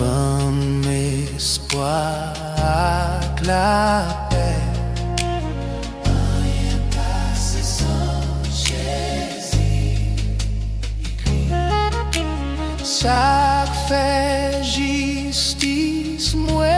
banm espwa ak lapè. Rien passe sans Jésus. Sak fè jistis mwen